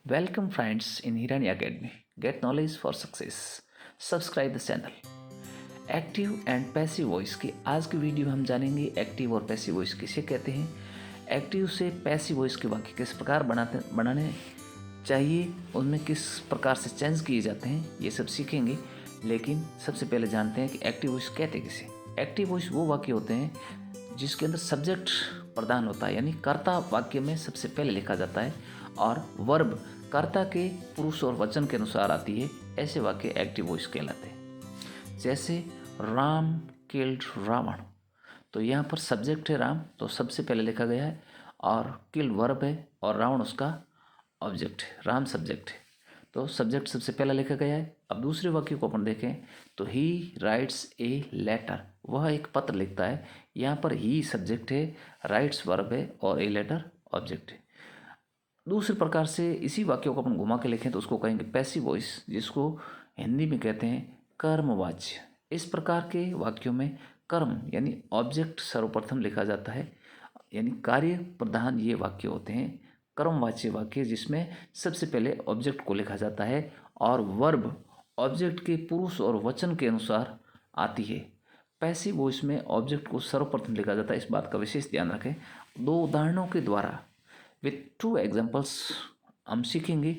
Welcome friends in Hirani Academy. Get knowledge for success. Subscribe the channel. Active and passive voice की आज की video में हम जानेंगे एक्टिव और पैसिव वॉइस किसे कहते हैं, एक्टिव से पैसिव वॉइस के वाक्य किस प्रकार बनाने चाहिए, उनमें किस प्रकार से चेंज किए जाते हैं, ये सब सीखेंगे। लेकिन सबसे पहले जानते हैं कि एक्टिव वॉइस कहते किसे। एक्टिव वॉइस वो वाक्य होते हैं जिसके अंदर सब्जेक्ट प्रधान होता है, यानी कर्ता वाक्य में सबसे पहले लिखा जाता है और वर्ब कर्ता के पुरुष और वचन के अनुसार आती है। ऐसे वाक्य एक्टिव वॉइस कहलाते हैं। जैसे राम किल्ड रावण, तो यहाँ पर सब्जेक्ट है राम, तो सबसे पहले लिखा गया है, और किल्ड वर्ब है और रावण उसका ऑब्जेक्ट है, राम सब्जेक्ट है, तो सब्जेक्ट सबसे पहला लिखा गया है। अब दूसरे वाक्य को अपन देखें तो ही राइट्स ए लेटर, वह एक पत्र लिखता है। यहाँ पर ही सब्जेक्ट है, राइट्स वर्ब है और ए लेटर ऑब्जेक्ट है। दूसरे प्रकार से इसी वाक्यों को अपन घुमा के लिखें तो उसको कहेंगे पैसिव वॉइस, जिसको हिंदी में कहते हैं कर्मवाच्य। इस प्रकार के वाक्यों में कर्म यानी ऑब्जेक्ट सर्वप्रथम लिखा जाता है, यानी कार्य प्रधान ये वाक्य होते हैं कर्मवाच्य वाक्य, जिसमें सबसे पहले ऑब्जेक्ट को लिखा जाता है और वर्ब ऑब्जेक्ट के पुरुष और वचन के अनुसार आती है। पैसिव वॉइस में ऑब्जेक्ट को सर्वप्रथम लिखा जाता है, इस बात का विशेष ध्यान रखें। दो उदाहरणों के द्वारा विथ टू एग्जाम्पल्स हम सीखेंगे।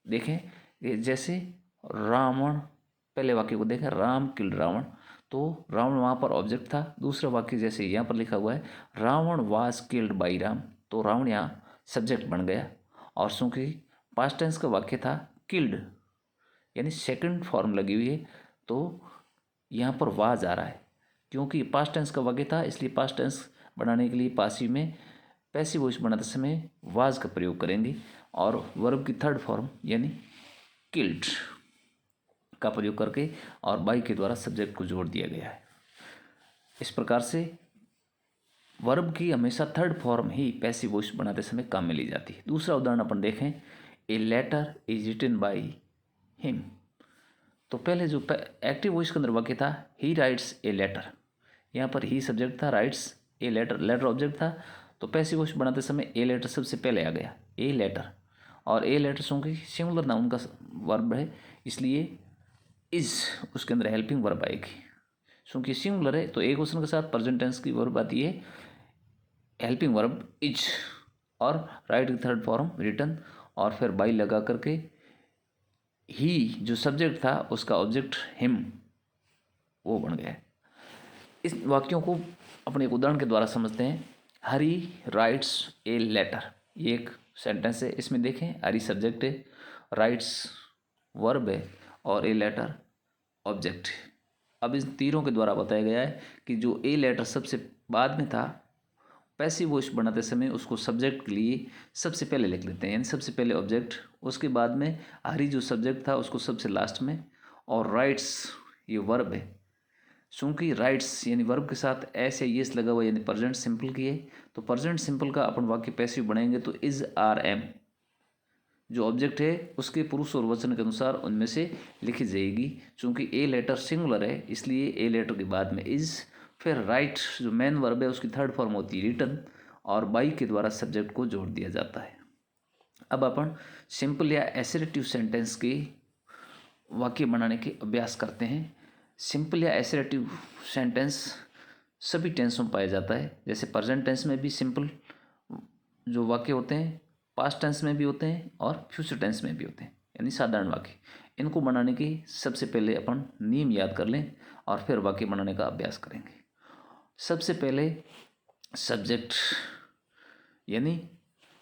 देखें जैसे रावण, पहले वाक्य को देखें, राम किल्ड रावण, तो रावण वहाँ पर ऑब्जेक्ट था। दूसरा वाक्य जैसे यहाँ पर लिखा हुआ है Ravan was killed by Ram, तो रावण यहाँ सब्जेक्ट बन गया। और चूँकि पास्ट टेंस का वाक्य था किल्ड, यानी सेकंड फॉर्म लगी हुई है, तो यहाँ पर वाज आ रहा है। क्योंकि पास्ट टेंस का वाक्य था इसलिए पास्ट टेंस बनाने के लिए पासिव में पैसिव वॉइस बनाते समय वाज का प्रयोग करेंगे और वर्ब की थर्ड फॉर्म यानी किल्ड का प्रयोग करके और बाई के द्वारा सब्जेक्ट को जोड़ दिया गया है। इस प्रकार से वर्ब की हमेशा थर्ड फॉर्म ही पैसिव वॉइस बनाते समय काम में ली जाती है। दूसरा उदाहरण अपन देखें, a letter is written by him, तो पहले जो एक्टिव वॉइस के अंदर वाक्य था ही राइट्स ए लेटर, यहाँ पर ही सब्जेक्ट था, writes a letter, letter object था, तो पैसिव वॉइस बनाते समय ए लेटर सबसे पहले आ गया, ए लेटर। और ए लेटर चूँकि सिंगुलर नाउन का वर्ब है इसलिए इज उसके अंदर हेल्पिंग वर्ब आएगी। चूँकि सिंगुलर है तो एक क्वेश्चन के साथ प्रेजेंट टेंस की वर्ब आती है हेल्पिंग वर्ब इज, और राइट की थर्ड फॉर्म रिटन, और फिर बाई लगा करके ही जो सब्जेक्ट था उसका ऑब्जेक्ट हिम वो बन गया है। इस वाक्यों को अपने एक उदाहरण के द्वारा समझते हैं। हरी राइट्स ए लेटर, ये एक सेंटेंस है, इसमें देखें हरी सब्जेक्ट है, राइट्स वर्ब है और ए लेटर ऑब्जेक्ट है। अब इन तीनों के द्वारा बताया गया है कि जो ए लेटर सबसे बाद में था पैसिव वॉइस बनाते समय उसको सब्जेक्ट के लिए सबसे पहले लिख लेते हैं, यानी सबसे पहले ऑब्जेक्ट, उसके बाद में हरी जो सब्जेक्ट था उसको सबसे लास्ट में, और राइट्स ये वर्ब है। चूँकि राइट्स यानी वर्ब के साथ एस या येस लगा हुआ यानी प्रेजेंट सिंपल की है, तो प्रेजेंट सिंपल का अपन वाक्य पैसिव बनाएंगे तो इज आर एम जो ऑब्जेक्ट है उसके पुरुष और वचन के अनुसार उनमें से लिखी जाएगी। चूँकि ए लेटर सिंगुलर है इसलिए ए लेटर के बाद में इज, फिर राइट जो मेन वर्ब है उसकी थर्ड फॉर्म होती है रिटन, और बाई के द्वारा सब्जेक्ट को जोड़ दिया जाता है। अब अपन सिंपल या एसरेटिव सेंटेंस के वाक्य बनाने के अभ्यास करते हैं। सिंपल या एसरेटिव सेंटेंस सभी टेंस में पाया जाता है, जैसे प्रेजेंट टेंस में भी सिंपल जो वाक्य होते हैं पास्ट टेंस में भी होते हैं और फ्यूचर टेंस में भी होते हैं, यानी साधारण वाक्य। इनको बनाने की सबसे पहले अपन नियम याद कर लें और फिर वाक्य बनाने का अभ्यास करेंगे। सबसे पहले सब्जेक्ट, यानी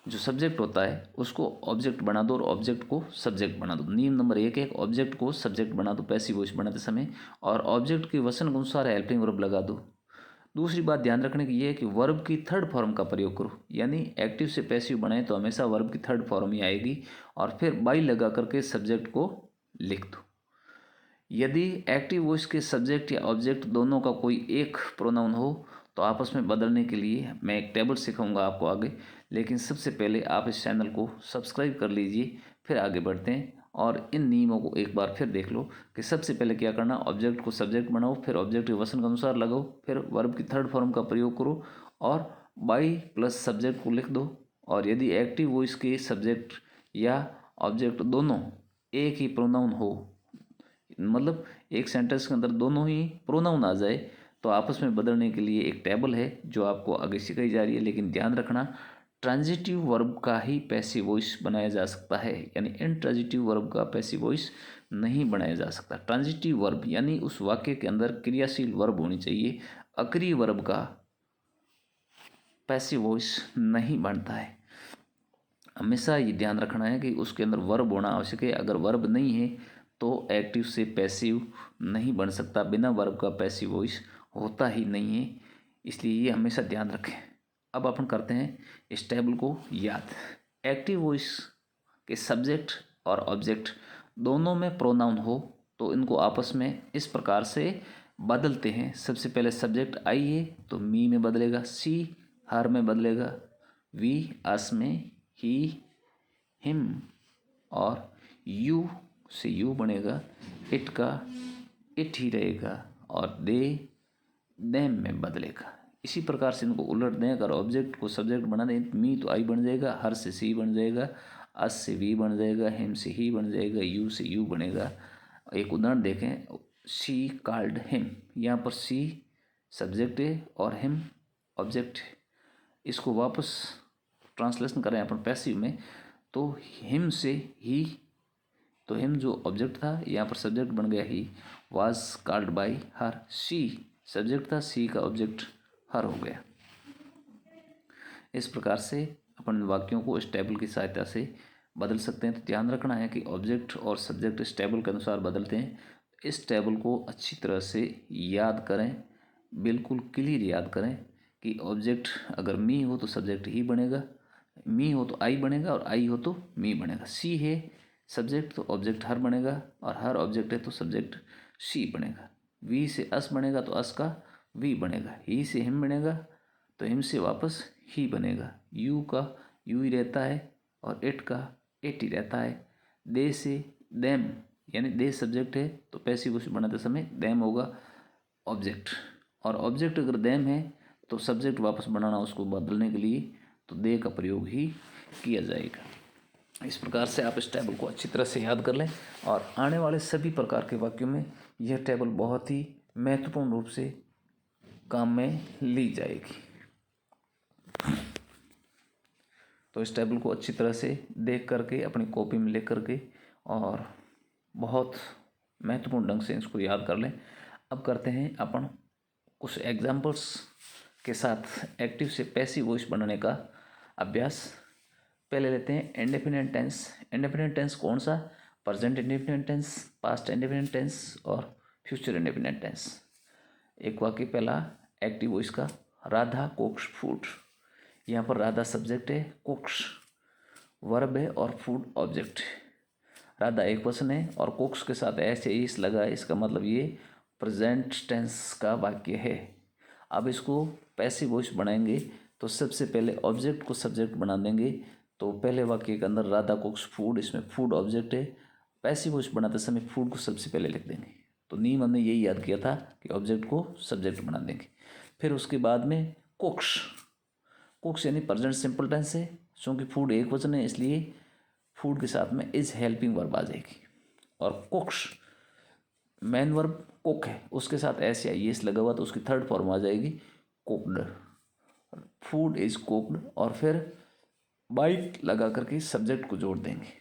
जो सब्जेक्ट होता है उसको ऑब्जेक्ट बना दो और ऑब्जेक्ट को सब्जेक्ट बना दो। नियम नंबर एक ऑब्जेक्ट को सब्जेक्ट बना दो पैसिव वॉइस बनाते समय, और ऑब्जेक्ट के वचन के अनुसार हेल्पिंग वर्ब लगा दो। दूसरी बात ध्यान रखने की ये है कि वर्ब की थर्ड फॉर्म का प्रयोग करो, यानी एक्टिव से पैसिव बनाए तो हमेशा वर्ब की थर्ड फॉर्म ही आएगी, और फिर बाई लगा करके सब्जेक्ट को लिख दो। यदि एक्टिव वॉइस के सब्जेक्ट या ऑब्जेक्ट दोनों का कोई एक प्रोनाउन हो तो आपस में बदलने के लिए मैं एक टेबल सिखाऊंगा आपको आगे, लेकिन सबसे पहले आप इस चैनल को सब्सक्राइब कर लीजिए, फिर आगे बढ़ते हैं और इन नियमों को एक बार फिर देख लो कि सबसे पहले क्या करना, ऑब्जेक्ट को सब्जेक्ट बनाओ, फिर ऑब्जेक्ट के वचन के अनुसार लगाओ, फिर वर्ब की थर्ड फॉर्म का प्रयोग करो और बाई प्लस सब्जेक्ट को लिख दो। और यदि एक्टिव वॉइस के सब्जेक्ट या ऑब्जेक्ट दोनों एक ही प्रोनाउन हो, मतलब एक सेंटेंस के अंदर दोनों ही प्रोनाउन आ जाए, तो आपस में बदलने के लिए एक टेबल है जो आपको आगे सिखाई जा रही है। लेकिन ध्यान रखना, ट्रांजिटिव वर्ब का ही पैसिव वॉइस बनाया जा सकता है, यानी इनट्रांजिटिव वर्ब का पैसिव वॉइस नहीं बनाया जा सकता। ट्रांजिटिव वर्ब यानी उस वाक्य के अंदर क्रियाशील वर्ब होनी चाहिए, अक्रिय वर्ब का पैसिव वॉइस नहीं बनता है। हमेशा ये ध्यान रखना है कि उसके अंदर वर्ब होना आवश्यक है। अगर वर्ब नहीं है तो एक्टिव से पैसिव नहीं बन सकता, बिना वर्ब का पैसिव वॉइस होता ही नहीं है, इसलिए ये हमेशा ध्यान रखें। अब अपन करते हैं इस टेबल को याद। एक्टिव वॉइस के सब्जेक्ट और ऑब्जेक्ट दोनों में प्रोनाउन हो तो इनको आपस में इस प्रकार से बदलते हैं। सबसे पहले सब्जेक्ट आई है तो मी में बदलेगा, सी हर में बदलेगा, वी अस में, ही हिम, और यू से यू बनेगा, इट का इट ही रहेगा, और दे देम में बदलेगा। इसी प्रकार से इनको उलट दें। अगर ऑब्जेक्ट को सब्जेक्ट बना दें, मी तो आई बन जाएगा, हर से सी बन जाएगा, अस से वी बन जाएगा, हिम से ही बन जाएगा, यू से यू बनेगा। एक उदाहरण देखें, शी कॉल्ड हिम, यहाँ पर सी सब्जेक्ट है और हिम ऑब्जेक्ट है। इसको वापस ट्रांसलेशन करें अपन पैसिव में, तो हिम से ही, तो हिम जो ऑब्जेक्ट था यहाँ पर सब्जेक्ट बन गया he, was called by her, she subject था, सी का ऑब्जेक्ट हर हो गया। इस प्रकार से अपन वाक्यों को इस टेबल की सहायता से बदल सकते हैं। तो ध्यान रखना है कि ऑब्जेक्ट और सब्जेक्ट इस टेबल के अनुसार बदलते हैं। इस टेबल को अच्छी तरह से याद करें, बिल्कुल क्लियर याद करें कि ऑब्जेक्ट अगर मी हो तो सब्जेक्ट ही बनेगा, मी हो तो आई बनेगा, और आई हो तो मी बनेगा। सी है सब्जेक्ट तो ऑब्जेक्ट हर बनेगा, और हर ऑब्जेक्ट है तो सब्जेक्ट शी बनेगा। वी से अस बनेगा तो अस का वी बनेगा। ही से हिम बनेगा तो हिम से वापस ही बनेगा। यू का यू ही रहता है और इट का इट ही रहता है। दे से देम, यानी दे सब्जेक्ट है तो पैसिव वॉइस बनाते समय देम होगा ऑब्जेक्ट, और ऑब्जेक्ट अगर देम है तो सब्जेक्ट वापस बनाना उसको बदलने के लिए तो दे का प्रयोग ही किया जाएगा। इस प्रकार से आप इस टेबल को अच्छी तरह से याद कर लें, और आने वाले सभी प्रकार के वाक्यों में यह टेबल बहुत ही महत्वपूर्ण रूप से काम में ली जाएगी। तो इस टेबल को अच्छी तरह से देख करके अपनी कॉपी में लिख करके और बहुत महत्वपूर्ण ढंग से इसको याद कर लें। अब करते हैं अपन कुछ एग्जाम्पल्स के साथ एक्टिव से पैसिव वॉइस बनाने का अभ्यास। पहले लेते हैं इंडेफिनिट टेंस। इंडेफिनिट टेंस कौन सा? Present indefinite tense, past indefinite tense और फ्यूचर इंडेफिनिट टेंस। एक वाक्य पहला एक्टिव वॉइस का, राधा कुक्स फूड। यहाँ पर राधा सब्जेक्ट है, कुक्स वर्ब है और फूड ऑब्जेक्ट है। राधा एक पर्सन है और कुक्स के साथ ऐसे इस लगा है, इसका मतलब ये प्रेजेंट टेंस का वाक्य है। अब इसको पैसिव वॉइस बनाएंगे तो सबसे पहले ऑब्जेक्ट को सब्जेक्ट बना देंगे। तो पहले वाक्य के अंदर राधा कुक्स फूड, इसमें फूड ऑब्जेक्ट है। पैसिव वॉइस बनाते समय फूड को सबसे पहले लिख देंगे। तो नियम हमने यही याद किया था कि ऑब्जेक्ट को सब्जेक्ट बना देंगे। फिर उसके बाद में कुक्स, कुक्स यानी प्रेजेंट सिंपल टेंस है, क्योंकि फूड एक वचन है इसलिए फूड के साथ में इज हेल्पिंग वर्ब आ जाएगी। और कुक्स मेन वर्ब कुक है, उसके साथ ऐसे आई एस लगा हुआ तो उसकी थर्ड फॉर्म आ जाएगी कुक्ड। फूड इज कुक्ड, और फिर बाई लगा करके सब्जेक्ट को जोड़ देंगे,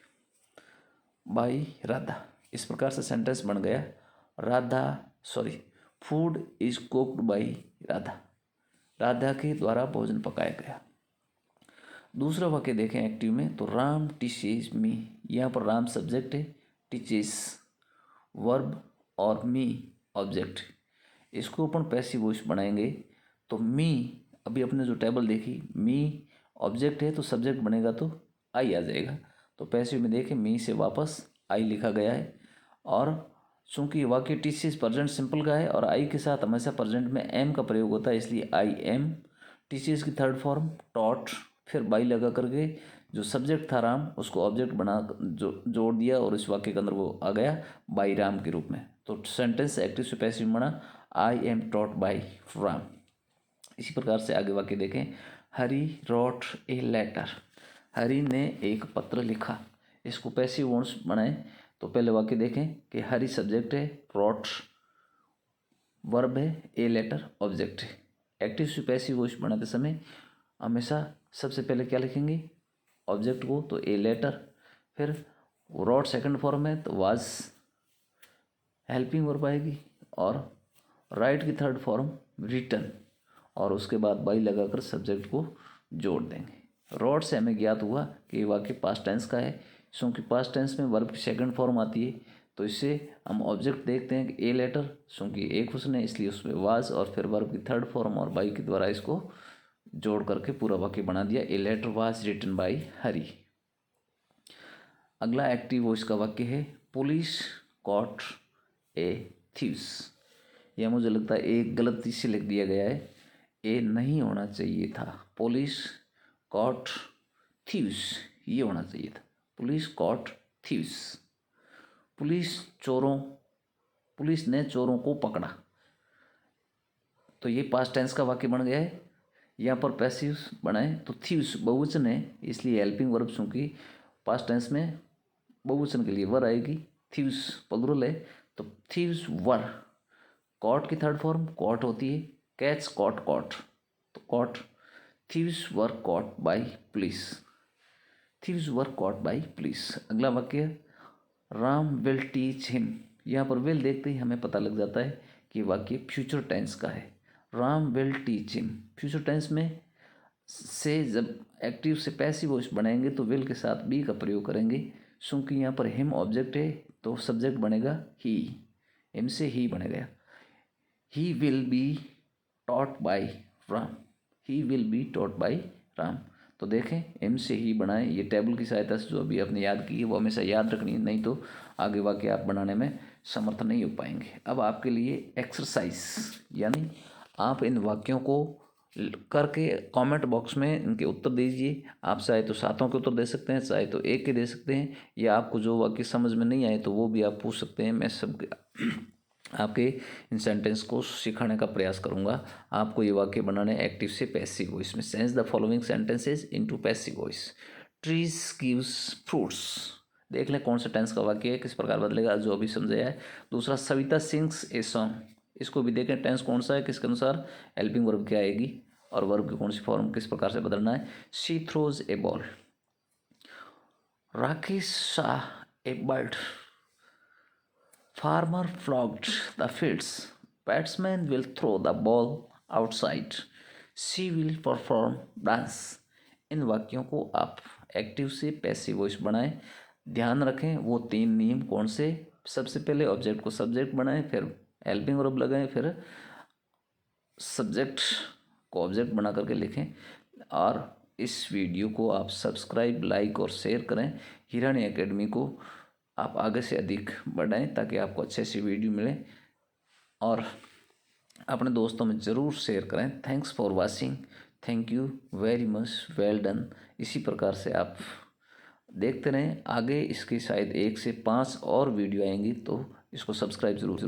बाई राधा। इस प्रकार से सेंटेंस बन गया, food is cooked by Radha, Radha के द्वारा भोजन पकाया गया। दूसरा वाक्य देखें एक्टिव में, तो राम टीचेज मी। यहाँ पर राम सब्जेक्ट है, टीचेज वर्ब और मी ऑब्जेक्ट। इसको अपन पैसिव वॉइस बनाएंगे तो मी, अभी अपने जो टेबल देखी, मी ऑब्जेक्ट है तो सब्जेक्ट बनेगा तो आई आ जाएगा। तो पैसिव में देखें मी से वापस आई लिखा गया है, और चूँकि वाक्य टीचेज प्रेजेंट सिंपल का है और आई के साथ हमेशा प्रेजेंट में एम का प्रयोग होता है, इसलिए आई एम। टीचेज की थर्ड फॉर्म टॉट, फिर बाई लगा करके जो सब्जेक्ट था राम उसको ऑब्जेक्ट बना जो जोड़ दिया, और इस वाक्य के अंदर वो आ गया बाई राम के रूप में। तो सेंटेंस एक्टिव से पैसिव बना, I am taught by Ram. इसी प्रकार से आगे वाक्य देखें, हरी रोट ए लेटर। हरी ने एक पत्र लिखा। इसको पैसिव वॉइस बनाएं तो पहले वाक्य देखें कि हरी सब्जेक्ट है, रॉट वर्ब है, ए लेटर ऑब्जेक्ट है। एक्टिव से पैसिव वॉइस बनाते समय हमेशा सबसे पहले क्या लिखेंगे, ऑब्जेक्ट को, तो ए लेटर, फिर रॉट सेकंड फॉर्म है तो वाज हेल्पिंग वर्ब आएगी, और राइट की थर्ड फॉर्म रिटन, और उसके बाद बाई लगाकर सब्जेक्ट को जोड़ देंगे। रॉट से हमें ज्ञात हुआ कि ये वाक्य पास्ट टेंस का है, क्योंकि पास्ट टेंस में वर्ब की सेकंड फॉर्म आती है, तो इससे हम ऑब्जेक्ट देखते हैं कि ए लेटर, क्योंकि एक क्वेश्चन है इसलिए उसमें वाज, और फिर वर्ब की थर्ड फॉर्म और बाई के द्वारा इसको जोड़ करके पूरा वाक्य बना दिया, a letter was written by Hari. अगला एक्टिव वॉइस का वाक्य है पुलिस कॉट ए थीव्स। यह मुझे लगता है एक गलती से लिख दिया गया है, ए नहीं होना चाहिए था, पुलिस कॉट थीव्स ये होना चाहिए था, पुलिस कॉट थीव्स। पुलिस ने चोरों को पकड़ा, तो ये पास्ट टेंस का वाक्य बन गया है। यहाँ पर पैसिव बनाए तो थीव्स बहुवचन है, इसलिए हेल्पिंग वर्ब चूंकि पास्ट टेंस में बहुवचन के लिए वर आएगी, थीव्स प्लुरल है तो थीव्स वर। कॉट की थर्ड फॉर्म कॉट होती है, कैच कॉट कॉट, तो caught, thieves were caught by police, thieves were caught by police. अगला वाक्य राम विल टीच हिम। यहाँ पर विल देखते ही हमें पता लग जाता है कि वाक्य फ्यूचर टेंस का है। Ram will teach him, future tense में से जब एक्टिव से पैसिव वॉइस बनाएंगे तो विल के साथ बी का प्रयोग करेंगे, क्योंकि यहाँ पर हिम ऑब्जेक्ट है तो सब्जेक्ट बनेगा ही, हिम से ही बनेगा, he will be taught by Ram, he will be taught by Ram. तो देखें एम से ही बनाएं, ये टेबल की सहायता से जो अभी आपने याद की है वो हमेशा याद रखनी है, नहीं तो आगे वाक्य आप बनाने में समर्थ नहीं हो पाएंगे। अब आपके लिए एक्सरसाइज, यानी आप इन वाक्यों को करके कमेंट बॉक्स में इनके उत्तर दीजिए। आप चाहे तो सातों के उत्तर दे सकते हैं, चाहे तो एक के दे सकते हैं, या आपको जो वाक्य समझ में नहीं आए तो वो भी आप पूछ सकते हैं। मैं सब आपके इन सेंटेंस को सिखाने का प्रयास करूंगा। आपको ये वाक्य बनाने एक्टिव से पैसिव वॉइस में। Sense the following sentences into passive voice. Trees gives fruits, देख लें कौन सा टेंस का वाक्य है, किस प्रकार बदलेगा, जो अभी समझाया है। दूसरा सविता सिंग्स ए सॉन्ग, इसको भी देखें टेंस कौन सा है, किसके अनुसार हेल्पिंग वर्ब क्या आएगी और वर्ब की कौन सी फॉर्म किस प्रकार से बदलना है। She throws A ball, Rakesh saw A bird, farmer flogged the fields, batsman will throw the ball outside, she will perform dance। इन वाक्यों को आप एक्टिव से पैसिव वॉइस बनाएं। ध्यान रखें वो तीन नियम कौन से, सबसे पहले ऑब्जेक्ट को सब्जेक्ट बनाएं, फिर हेल्पिंग वर्ब लगाएं, फिर सब्जेक्ट को ऑब्जेक्ट बना करके लिखें। और इस वीडियो को आप सब्सक्राइब, लाइक और शेयर करें। हिरानी एकेडमी को आप आगे से अधिक बढ़ाएं ताकि आपको अच्छे से वीडियो मिले, और अपने दोस्तों में ज़रूर शेयर करें। Thanks for watching, thank you very much, well done. इसी प्रकार से आप देखते रहें, आगे इसकी शायद 1 से 5 और वीडियो आएंगी, तो इसको सब्सक्राइब ज़रूर